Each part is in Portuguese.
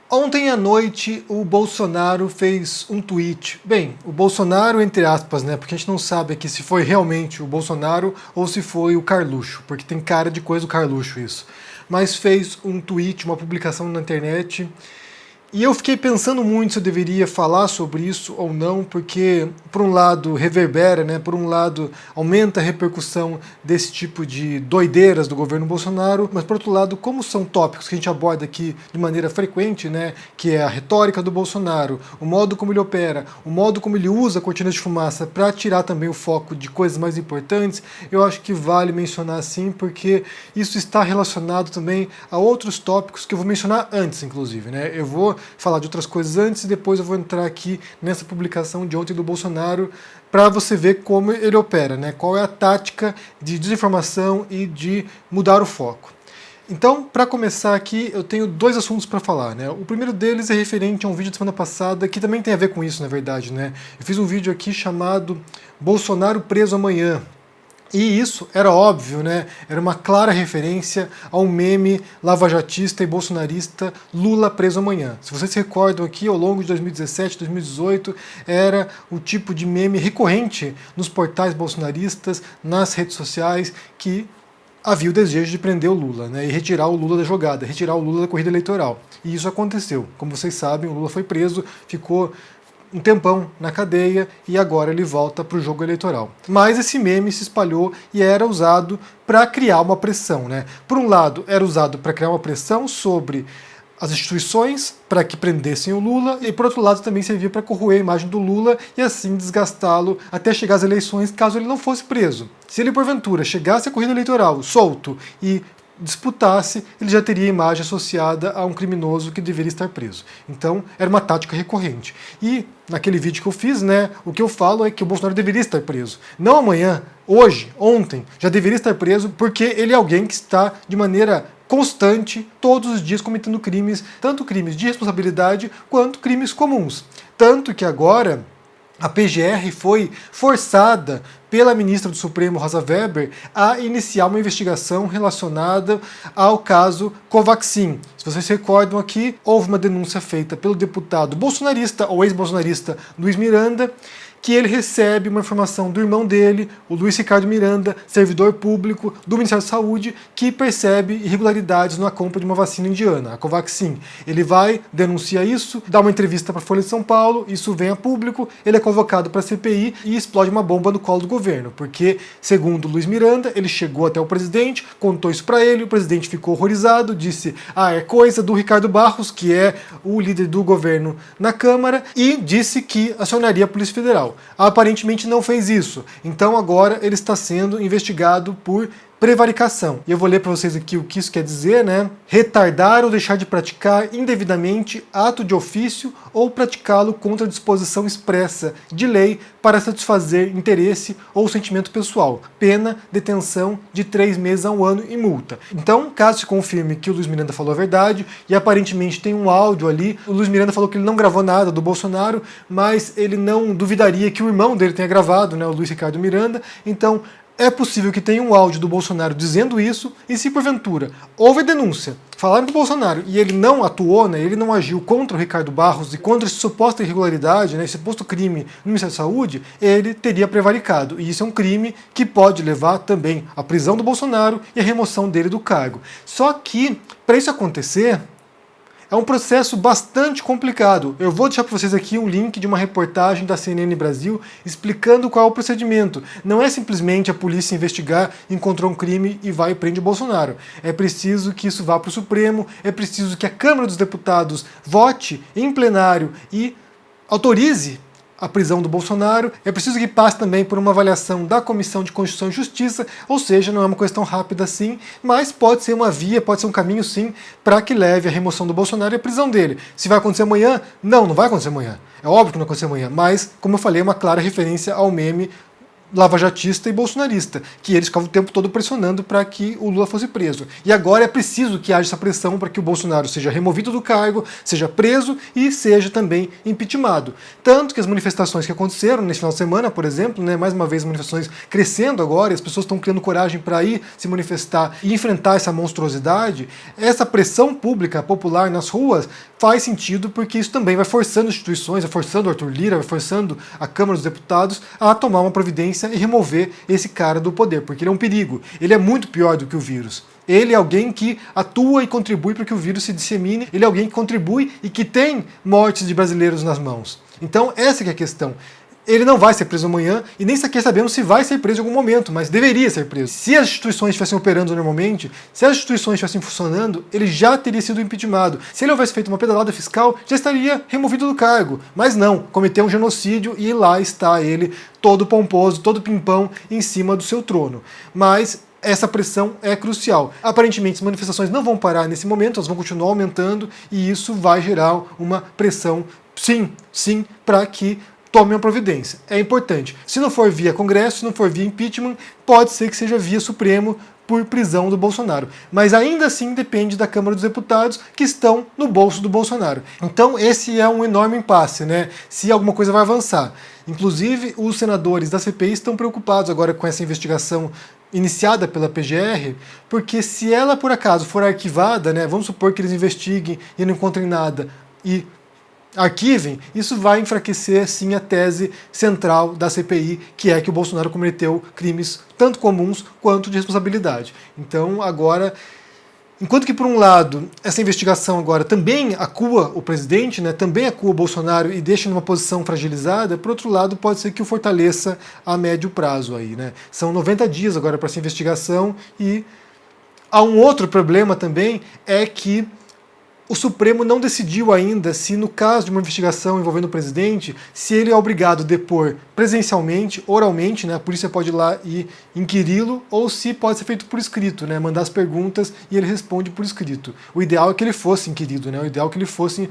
Ontem à noite o Bolsonaro fez um tweet. Bem, o Bolsonaro entre aspas, né? Porque a gente não sabe aqui se foi realmente o Bolsonaro ou se foi o Carluxo, porque tem cara de coisa do Carluxo isso. Mas fez um tweet, uma publicação na internet. E eu fiquei pensando muito se eu deveria falar sobre isso ou não, porque, por um lado, reverbera, né? Por um lado, aumenta a repercussão desse tipo de doideiras do governo Bolsonaro, mas, por outro lado, como são tópicos que a gente aborda aqui de maneira frequente, né? Que é a retórica do Bolsonaro, o modo como ele opera, o modo como ele usa a cortina de fumaça para tirar também o foco de coisas mais importantes, eu acho que vale mencionar sim, porque isso está relacionado também a outros tópicos que eu vou mencionar antes, inclusive, né? Eu vou falar de outras coisas antes e depois eu vou entrar aqui nessa publicação de ontem do Bolsonaro para você ver como ele opera, né? Qual é a tática de desinformação e de mudar o foco. Então, para começar aqui, eu tenho dois assuntos para falar, né? O primeiro deles é referente a um vídeo da semana passada, que também tem a ver com isso, na verdade, né? Eu fiz um vídeo aqui chamado Bolsonaro preso amanhã. E isso era óbvio, né? Era uma clara referência ao meme lavajatista e bolsonarista Lula preso amanhã. Se vocês se recordam aqui, ao longo de 2017, 2018, era o tipo de meme recorrente nos portais bolsonaristas, nas redes sociais, que havia o desejo de prender o Lula, né? E retirar o Lula da jogada, retirar o Lula da corrida eleitoral. E isso aconteceu. Como vocês sabem, o Lula foi preso, ficou um tempão na cadeia e agora ele volta para o jogo eleitoral. Mas esse meme se espalhou e era usado para criar uma pressão, né? Por um lado, era usado para criar uma pressão sobre as instituições para que prendessem o Lula e, por outro lado, também servia para corroer a imagem do Lula e assim desgastá-lo até chegar às eleições, caso ele não fosse preso. Se ele, porventura, chegasse à corrida eleitoral solto e disputasse, ele já teria a imagem associada a um criminoso que deveria estar preso. Então, era uma tática recorrente. E, naquele vídeo que eu fiz, né, o que eu falo é que o Bolsonaro deveria estar preso. Não amanhã, hoje, ontem, já deveria estar preso, porque ele é alguém que está, de maneira constante, todos os dias cometendo crimes, tanto crimes de responsabilidade, quanto crimes comuns. Tanto que agora a PGR foi forçada pela ministra do Supremo, Rosa Weber, a iniciar uma investigação relacionada ao caso Covaxin. Se vocês se recordam aqui, houve uma denúncia feita pelo deputado bolsonarista ou ex-bolsonarista Luiz Miranda, que ele recebe uma informação do irmão dele, o Luiz Ricardo Miranda, servidor público do Ministério da Saúde, que percebe irregularidades na compra de uma vacina indiana, a Covaxin. Ele vai, denuncia isso, dá uma entrevista para a Folha de São Paulo, isso vem a público, ele é convocado para a CPI e explode uma bomba no colo do governo, porque, segundo Luiz Miranda, ele chegou até o presidente, contou isso para ele, o presidente ficou horrorizado, disse, é coisa do Ricardo Barros, que é o líder do governo na Câmara, e disse que acionaria a Polícia Federal. Aparentemente não fez isso. Então agora ele está sendo investigado por prevaricação. E eu vou ler para vocês aqui o que isso quer dizer, né? Retardar ou deixar de praticar indevidamente ato de ofício ou praticá-lo contra disposição expressa de lei para satisfazer interesse ou sentimento pessoal. Pena, detenção de 3 meses a 1 ano e multa. Então, caso se confirme que o Luiz Miranda falou a verdade, e aparentemente tem um áudio ali, o Luiz Miranda falou que ele não gravou nada do Bolsonaro, mas ele não duvidaria que o irmão dele tenha gravado, né, o Luiz Ricardo Miranda, então é possível que tenha um áudio do Bolsonaro dizendo isso, e se porventura houve denúncia, falaram do Bolsonaro e ele não atuou, né, ele não agiu contra o Ricardo Barros e contra essa suposta irregularidade, né, esse suposto crime no Ministério da Saúde, ele teria prevaricado. E isso é um crime que pode levar também à prisão do Bolsonaro e à remoção dele do cargo. Só que, para isso acontecer, é um processo bastante complicado. Eu vou deixar para vocês aqui um link de uma reportagem da CNN Brasil explicando qual é o procedimento. Não é simplesmente a polícia investigar, encontrou um crime e vai e prende o Bolsonaro. É preciso que isso vá para o Supremo, é preciso que a Câmara dos Deputados vote em plenário e autorize a prisão do Bolsonaro, é preciso que passe também por uma avaliação da Comissão de Constituição e Justiça, ou seja, não é uma questão rápida assim, mas pode ser uma via, pode ser um caminho sim, para que leve a remoção do Bolsonaro e a prisão dele. Se vai acontecer amanhã? Não vai acontecer amanhã. É óbvio que não vai acontecer amanhã, mas, como eu falei, é uma clara referência ao meme lavajatista e bolsonarista, que eles ficavam o tempo todo pressionando para que o Lula fosse preso. E agora é preciso que haja essa pressão para que o Bolsonaro seja removido do cargo, seja preso e seja também impeachmentado. Tanto que as manifestações que aconteceram nesse final de semana, por exemplo, né, mais uma vez manifestações crescendo agora, e as pessoas estão criando coragem para ir se manifestar e enfrentar essa monstruosidade, essa pressão pública popular nas ruas faz sentido, porque isso também vai forçando instituições, vai forçando o Arthur Lira, vai forçando a Câmara dos Deputados a tomar uma providência e remover esse cara do poder, porque ele é um perigo. Ele é muito pior do que o vírus. Ele é alguém que atua e contribui para que o vírus se dissemine, ele é alguém que contribui e que tem mortes de brasileiros nas mãos. Então essa que é a questão. Ele não vai ser preso amanhã e nem sequer sabemos se vai ser preso em algum momento, mas deveria ser preso. Se as instituições estivessem operando normalmente, se as instituições estivessem funcionando, ele já teria sido impeachmentado. Se ele houvesse feito uma pedalada fiscal, já estaria removido do cargo. Mas não, cometeu um genocídio e lá está ele, todo pomposo, todo pimpão, em cima do seu trono. Mas essa pressão é crucial. Aparentemente as manifestações não vão parar nesse momento, elas vão continuar aumentando e isso vai gerar uma pressão, sim, para que tome uma providência. É importante. Se não for via Congresso, se não for via impeachment, pode ser que seja via Supremo por prisão do Bolsonaro. Mas ainda assim depende da Câmara dos Deputados, que estão no bolso do Bolsonaro. Então esse é um enorme impasse, né? Se alguma coisa vai avançar. Inclusive, os senadores da CPI estão preocupados agora com essa investigação iniciada pela PGR, porque se ela por acaso for arquivada, né, vamos supor que eles investiguem e não encontrem nada e arquivem, isso vai enfraquecer sim a tese central da CPI, que é que o Bolsonaro cometeu crimes tanto comuns quanto de responsabilidade. Então agora, enquanto que por um lado essa investigação agora também acua o presidente, né, também acua o Bolsonaro e deixa numa posição fragilizada, por outro lado pode ser que o fortaleça a médio prazo aí, né? São 90 dias agora para essa investigação e há um outro problema também, é que o Supremo não decidiu ainda se, no caso de uma investigação envolvendo o presidente, se ele é obrigado a depor presencialmente, oralmente, né, a polícia pode ir lá e inquiri-lo, ou se pode ser feito por escrito, né, mandar as perguntas e ele responde por escrito. O ideal é que ele fosse inquirido, né, o ideal é que ele fosse,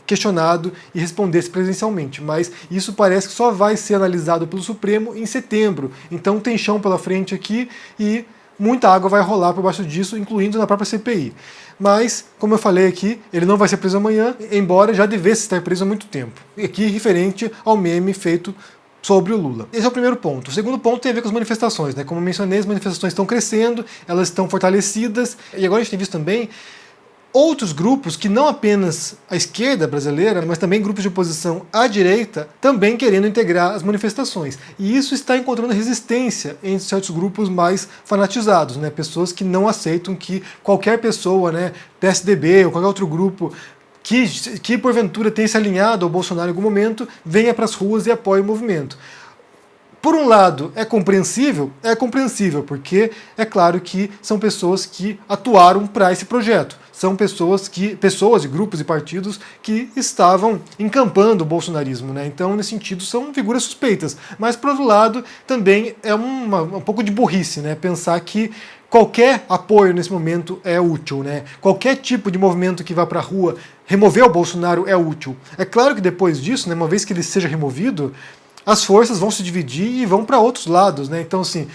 questionado e respondesse presencialmente, mas isso parece que só vai ser analisado pelo Supremo em setembro. Então tem chão pela frente aqui e muita água vai rolar por baixo disso, incluindo na própria CPI. Mas, como eu falei aqui, ele não vai ser preso amanhã, embora já devesse estar preso há muito tempo. Aqui referente ao meme feito sobre o Lula. Esse é o primeiro ponto. O segundo ponto tem a ver com as manifestações, né? Como eu mencionei, as manifestações estão crescendo, elas estão fortalecidas, e agora a gente tem visto também outros grupos, que não apenas a esquerda brasileira, mas também grupos de oposição à direita, também querendo integrar as manifestações. E isso está encontrando resistência entre certos grupos mais fanatizados, né? Pessoas que não aceitam que qualquer pessoa, né, PSDB ou qualquer outro grupo que porventura tenha se alinhado ao Bolsonaro em algum momento, venha para as ruas e apoie o movimento. Por um lado, é compreensível, porque é claro que são pessoas que atuaram para esse projeto. São pessoas e grupos e partidos que estavam encampando o bolsonarismo, né? Então, nesse sentido, são figuras suspeitas. Mas, por outro lado, também é um pouco de burrice, né? Pensar que qualquer apoio nesse momento é útil, né? Qualquer tipo de movimento que vá para a rua remover o Bolsonaro é útil. É claro que depois disso, né, uma vez que ele seja removido, as forças vão se dividir e vão para outros lados, né? Então, assim,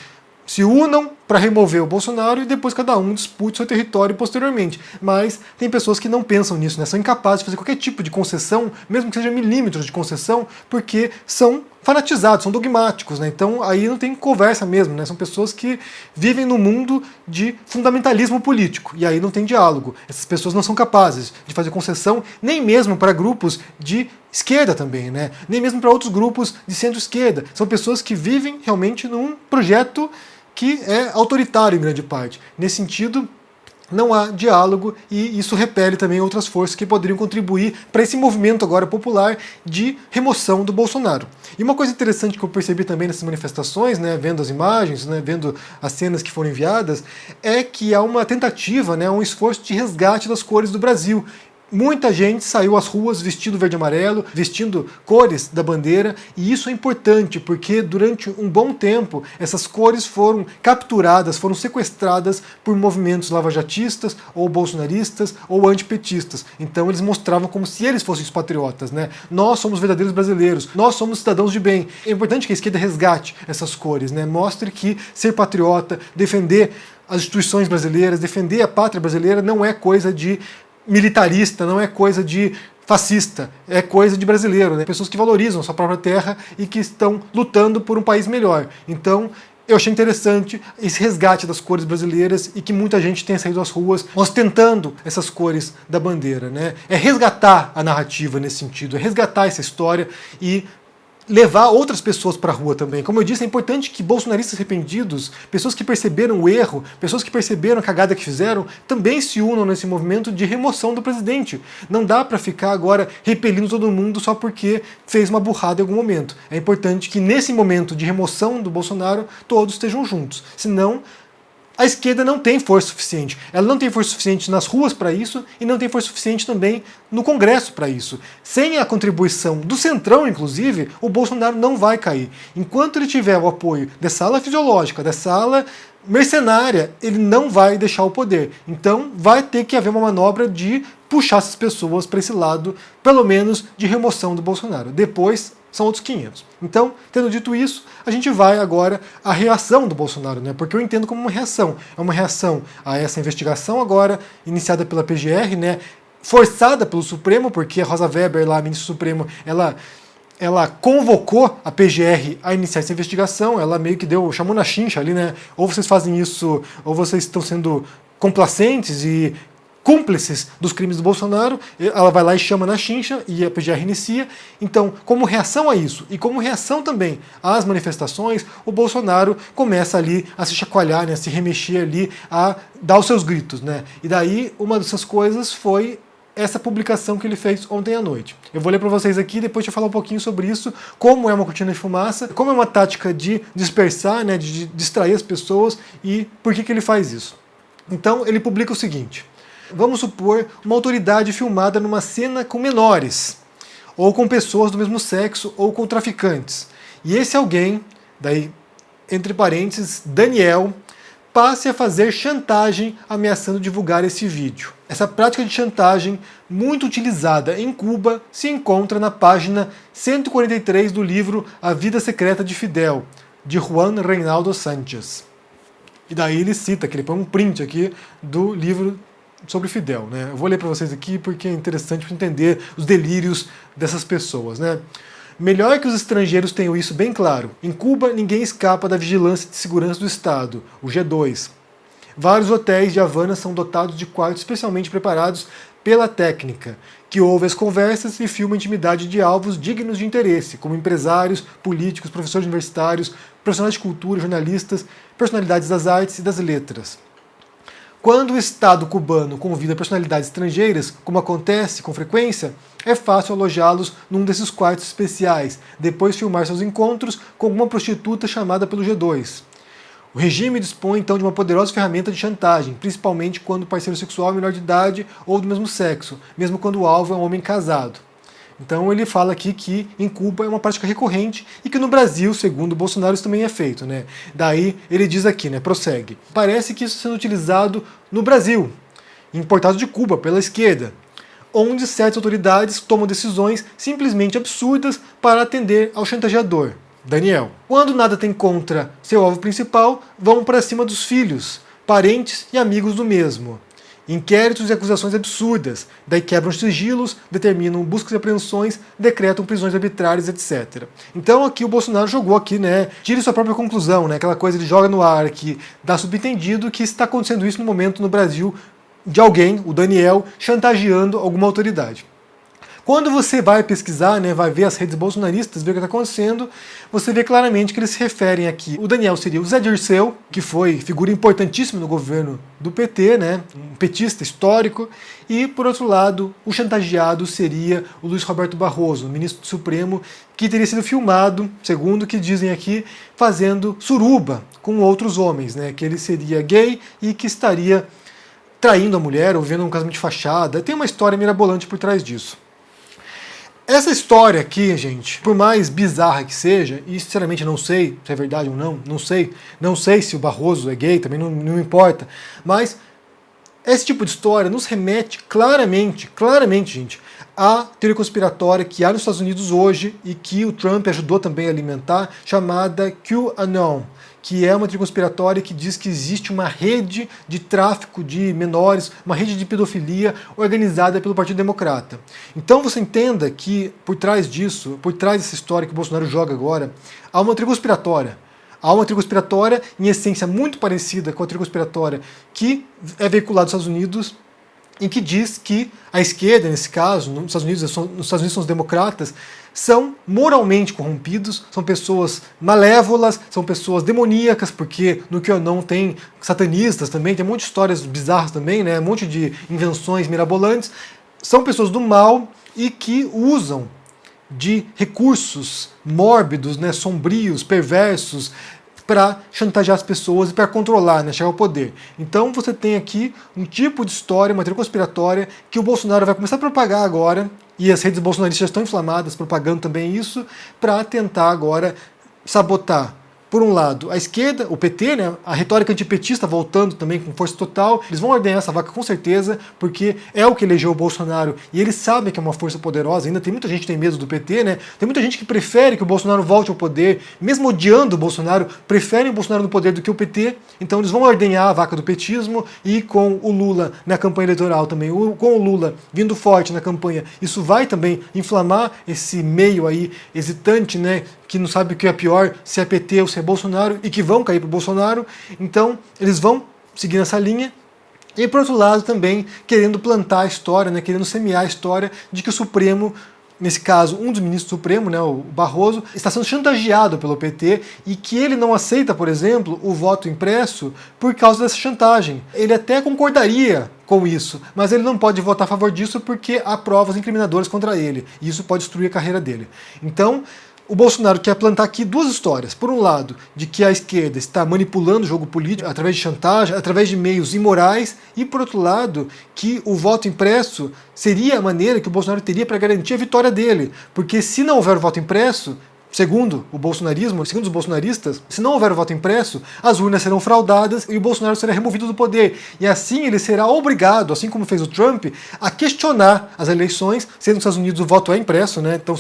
se unam para remover o Bolsonaro e depois cada um dispute seu território posteriormente. Mas tem pessoas que não pensam nisso, né? São incapazes de fazer qualquer tipo de concessão, mesmo que seja milímetros de concessão, porque são fanatizados, são dogmáticos, né? Então aí não tem conversa mesmo, né? São pessoas que vivem no mundo de fundamentalismo político, e aí não tem diálogo. Essas pessoas não são capazes de fazer concessão, nem mesmo para grupos de esquerda também, né? Nem mesmo para outros grupos de centro-esquerda. São pessoas que vivem realmente num projeto que é autoritário em grande parte. Nesse sentido, não há diálogo e isso repele também outras forças que poderiam contribuir para esse movimento agora popular de remoção do Bolsonaro. E uma coisa interessante que eu percebi também nessas manifestações, né, vendo as imagens, né, vendo as cenas que foram enviadas, é que há uma tentativa, né, um esforço de resgate das cores do Brasil. Muita gente saiu às ruas vestindo verde e amarelo, vestindo cores da bandeira, e isso é importante porque durante um bom tempo essas cores foram capturadas, foram sequestradas por movimentos lavajatistas, ou bolsonaristas, ou antipetistas. Então eles mostravam como se eles fossem os patriotas, né? Nós somos verdadeiros brasileiros, nós somos cidadãos de bem. É importante que a esquerda resgate essas cores, né? Mostre que ser patriota, defender as instituições brasileiras, defender a pátria brasileira não é coisa de militarista, não é coisa de fascista, é coisa de brasileiro, né? Pessoas que valorizam a sua própria terra e que estão lutando por um país melhor. Então, eu achei interessante esse resgate das cores brasileiras e que muita gente tenha saído às ruas ostentando essas cores da bandeira, né? É resgatar a narrativa nesse sentido, é resgatar essa história e levar outras pessoas para a rua também. Como eu disse, é importante que bolsonaristas arrependidos, pessoas que perceberam o erro, pessoas que perceberam a cagada que fizeram, também se unam nesse movimento de remoção do presidente. Não dá para ficar agora repelindo todo mundo só porque fez uma burrada em algum momento. É importante que nesse momento de remoção do Bolsonaro, todos estejam juntos. Senão, a esquerda não tem força suficiente. Ela não tem força suficiente nas ruas para isso e não tem força suficiente também no Congresso para isso. Sem a contribuição do Centrão, inclusive, o Bolsonaro não vai cair. Enquanto ele tiver o apoio dessa ala fisiológica, dessa ala mercenária, ele não vai deixar o poder. Então vai ter que haver uma manobra de puxar essas pessoas para esse lado, pelo menos de remoção do Bolsonaro. Depois são outros 500. Então, tendo dito isso, a gente vai agora à reação do Bolsonaro, né? Porque eu entendo como uma reação. É uma reação a essa investigação agora, iniciada pela PGR, né? Forçada pelo Supremo, porque a Rosa Weber, lá, a ministra do Supremo, ela convocou a PGR a iniciar essa investigação, ela meio que chamou na chincha ali, né? Ou vocês fazem isso, ou vocês estão sendo complacentes e cúmplices dos crimes do Bolsonaro. Ela vai lá e chama na chincha e a PGR inicia. Então, como reação a isso e como reação também às manifestações, o Bolsonaro começa ali a se chacoalhar, né, a se remexer ali, a dar os seus gritos, né? E daí, uma dessas coisas foi essa publicação que ele fez ontem à noite. Eu vou ler para vocês aqui, depois eu falar um pouquinho sobre isso, como é uma cortina de fumaça, como é uma tática de dispersar, né, de distrair as pessoas e por que ele faz isso. Então, ele publica o seguinte: vamos supor uma autoridade filmada numa cena com menores, ou com pessoas do mesmo sexo, ou com traficantes. E esse alguém, daí, entre parênteses, Daniel, passe a fazer chantagem ameaçando divulgar esse vídeo. Essa prática de chantagem, muito utilizada em Cuba, se encontra na página 143 do livro A Vida Secreta de Fidel, de Juan Reinaldo Sánchez. E daí ele cita, que ele põe um print aqui do livro sobre Fidel, né? Eu vou ler para vocês aqui porque é interessante para entender os delírios dessas pessoas, né? Melhor que os estrangeiros tenham isso bem claro. Em Cuba, ninguém escapa da vigilância de segurança do Estado, o G2. Vários hotéis de Havana são dotados de quartos especialmente preparados pela técnica, que ouve as conversas e filma a intimidade de alvos dignos de interesse, como empresários, políticos, professores universitários, profissionais de cultura, jornalistas, personalidades das artes e das letras. Quando o Estado cubano convida personalidades estrangeiras, como acontece com frequência, é fácil alojá-los num desses quartos especiais, depois filmar seus encontros com alguma prostituta chamada pelo G2. O regime dispõe então de uma poderosa ferramenta de chantagem, principalmente quando o parceiro sexual é menor de idade ou do mesmo sexo, mesmo quando o alvo é um homem casado. Então ele fala aqui que em Cuba é uma prática recorrente e que no Brasil, segundo o Bolsonaro, isso também é feito, né? Daí ele diz aqui, né, prossegue: parece que isso está sendo utilizado no Brasil, importado de Cuba pela esquerda, onde certas autoridades tomam decisões simplesmente absurdas para atender ao chantageador, Daniel. Quando nada tem contra seu alvo principal, vão para cima dos filhos, parentes e amigos do mesmo. Inquéritos e acusações absurdas, daí quebram sigilos, determinam buscas e apreensões, decretam prisões arbitrárias, etc. Então aqui o Bolsonaro jogou aqui, né, tire sua própria conclusão, né, aquela coisa ele joga no ar que dá subentendido que está acontecendo isso no momento no Brasil de alguém, o Daniel, chantageando alguma autoridade. Quando você vai pesquisar, né, vai ver as redes bolsonaristas, ver o que está acontecendo, você vê claramente que eles se referem aqui. O Daniel seria o Zé Dirceu, que foi figura importantíssima no governo do PT, né, um petista histórico, e, por outro lado, o chantageado seria o Luiz Roberto Barroso, ministro do Supremo, que teria sido filmado, segundo o que dizem aqui, fazendo suruba com outros homens, né, que ele seria gay e que estaria traindo a mulher ou vivendo um casamento de fachada. Tem uma história mirabolante por trás disso. Essa história aqui, gente, por mais bizarra que seja, e sinceramente não sei se é verdade ou não, não sei se o Barroso é gay, também não importa, mas esse tipo de história nos remete claramente, gente, à teoria conspiratória que há nos Estados Unidos hoje e que o Trump ajudou também a alimentar, chamada QAnon, que é uma teoria conspiratória que diz que existe uma rede de tráfico de menores, uma rede de pedofilia organizada pelo Partido Democrata. Então você entenda que por trás disso, por trás dessa história que o Bolsonaro joga agora, há uma teoria conspiratória. Há uma teoria conspiratória, em essência, muito parecida com a teoria conspiratória que é veiculada nos Estados Unidos, em que diz que a esquerda, nesse caso, nos Estados Unidos são os democratas, são moralmente corrompidos, são pessoas malévolas, são pessoas demoníacas, porque no QAnon tem satanistas também, tem um monte de histórias bizarras também, né, um monte de invenções mirabolantes. São pessoas do mal e que usam de recursos mórbidos, né, sombrios, perversos, para chantagear as pessoas e para controlar, né, chegar ao poder. Então você tem aqui um tipo de história, uma teoria conspiratória, que o Bolsonaro vai começar a propagar agora, e as redes bolsonaristas já estão inflamadas, propagando também isso, para tentar agora sabotar, por um lado, a esquerda, o PT, né, a retórica antipetista voltando também com força total. Eles vão ordenhar essa vaca com certeza, porque é o que elegeu o Bolsonaro e eles sabem que é uma força poderosa. Ainda tem muita gente que tem medo do PT, né? Tem muita gente que prefere que o Bolsonaro volte ao poder, mesmo odiando o Bolsonaro, preferem o Bolsonaro no poder do que o PT. Então eles vão ordenhar a vaca do petismo e com o Lula na campanha eleitoral também, com o Lula vindo forte na campanha, isso vai também inflamar esse meio aí hesitante, né? Que não sabe o que é pior, se é PT ou se é Bolsonaro, e que vão cair para o Bolsonaro. Então, eles vão seguir nessa linha. E, por outro lado, também querendo plantar a história, né, querendo semear a história de que o Supremo, nesse caso, um dos ministros do Supremo, né, o Barroso, está sendo chantageado pelo PT e que ele não aceita, por exemplo, o voto impresso por causa dessa chantagem. Ele até concordaria com isso, mas ele não pode votar a favor disso porque há provas incriminadoras contra ele, e isso pode destruir a carreira dele. Então, o Bolsonaro quer plantar aqui duas histórias. Por um lado, de que a esquerda está manipulando o jogo político através de chantagem, através de meios imorais, e por outro lado, que o voto impresso seria a maneira que o Bolsonaro teria para garantir a vitória dele. Porque se não houver o voto impresso, segundo o bolsonarismo, segundo os bolsonaristas, se não houver o voto impresso, as urnas serão fraudadas e o Bolsonaro será removido do poder. E assim ele será obrigado, assim como fez o Trump, a questionar as eleições, sendo que nos Estados Unidos o voto é impresso, né? Então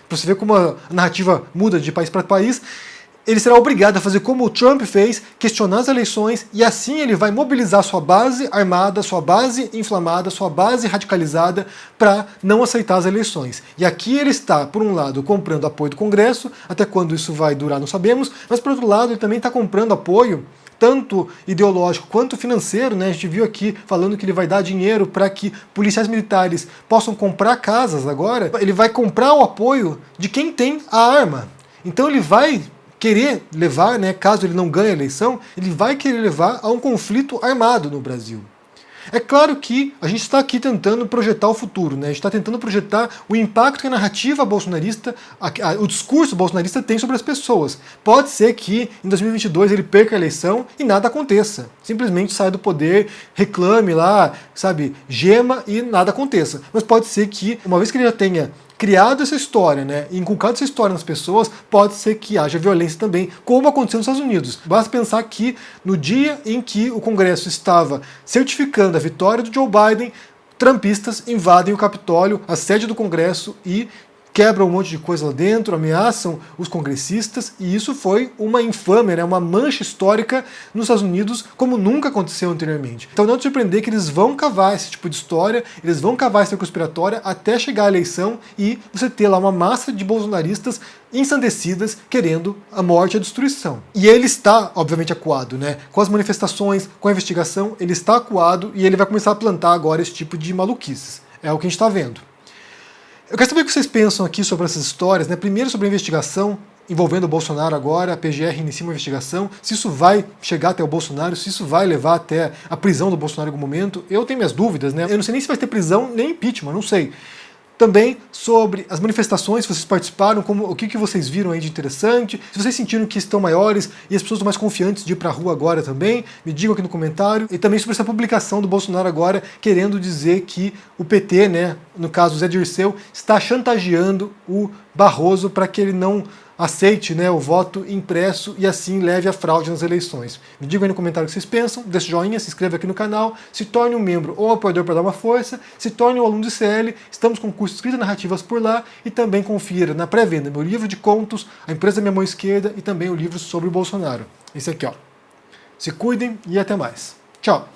para você ver como a narrativa muda de país para país. Ele será obrigado a fazer como o Trump fez, questionar as eleições, e assim ele vai mobilizar sua base armada, sua base inflamada, sua base radicalizada para não aceitar as eleições. E aqui ele está, por um lado, comprando apoio do Congresso, até quando isso vai durar não sabemos, mas por outro lado ele também está comprando apoio tanto ideológico quanto financeiro, né? A gente viu aqui falando que ele vai dar dinheiro para que policiais militares possam comprar casas agora. Ele vai comprar o apoio de quem tem a arma. Então ele vai querer levar, né, caso ele não ganhe a eleição, ele vai querer levar a um conflito armado no Brasil. É claro que a gente está aqui tentando projetar o futuro, né? A gente está tentando projetar o impacto que a narrativa bolsonarista, o discurso bolsonarista tem sobre as pessoas. Pode ser que em 2022 ele perca a eleição e nada aconteça. Simplesmente saia do poder, reclame lá, sabe, gema e nada aconteça. Mas pode ser que, uma vez que ele já tenha criado essa história, né, e inculcado essa história nas pessoas, pode ser que haja violência também, como aconteceu nos Estados Unidos. Basta pensar que no dia em que o Congresso estava certificando a vitória do Joe Biden, trumpistas invadem o Capitólio, a sede do Congresso, e quebram um monte de coisa lá dentro, ameaçam os congressistas, e isso foi uma infâmia, né, uma mancha histórica nos Estados Unidos, como nunca aconteceu anteriormente. Então não te surpreender que eles vão cavar esse tipo de história, eles vão cavar essa conspiratória até chegar à eleição e você ter lá uma massa de bolsonaristas ensandecidas querendo a morte e a destruição. E ele está, obviamente, acuado, né? Com as manifestações, com a investigação, ele está acuado e ele vai começar a plantar agora esse tipo de maluquices. É o que a gente está vendo. Eu quero saber o que vocês pensam aqui sobre essas histórias, né? Primeiro sobre a investigação envolvendo o Bolsonaro agora, a PGR inicia uma investigação, se isso vai chegar até o Bolsonaro, se isso vai levar até a prisão do Bolsonaro em algum momento. Eu tenho minhas dúvidas, né? Eu não sei nem se vai ter prisão nem impeachment, não sei. também sobre as manifestações, se vocês participaram, o que vocês viram aí de interessante, se vocês sentiram que estão maiores e as pessoas estão mais confiantes de ir pra rua agora também, me digam aqui no comentário. E também sobre essa publicação do Bolsonaro agora, querendo dizer que o PT, né, no caso o Zé Dirceu, está chantageando o Barroso para que ele não aceite, né, o voto impresso e assim leve a fraude nas eleições. Me digam aí no comentário o que vocês pensam, deixe joinha, se inscreva aqui no canal, se torne um membro ou apoiador para dar uma força, se torne um aluno de CL, estamos com o curso de Escrita Narrativas por lá e também confira na pré-venda meu livro de contos, A Empresa da Minha Mão Esquerda e também o livro sobre o Bolsonaro. Esse aqui, ó. Se cuidem e até mais. Tchau!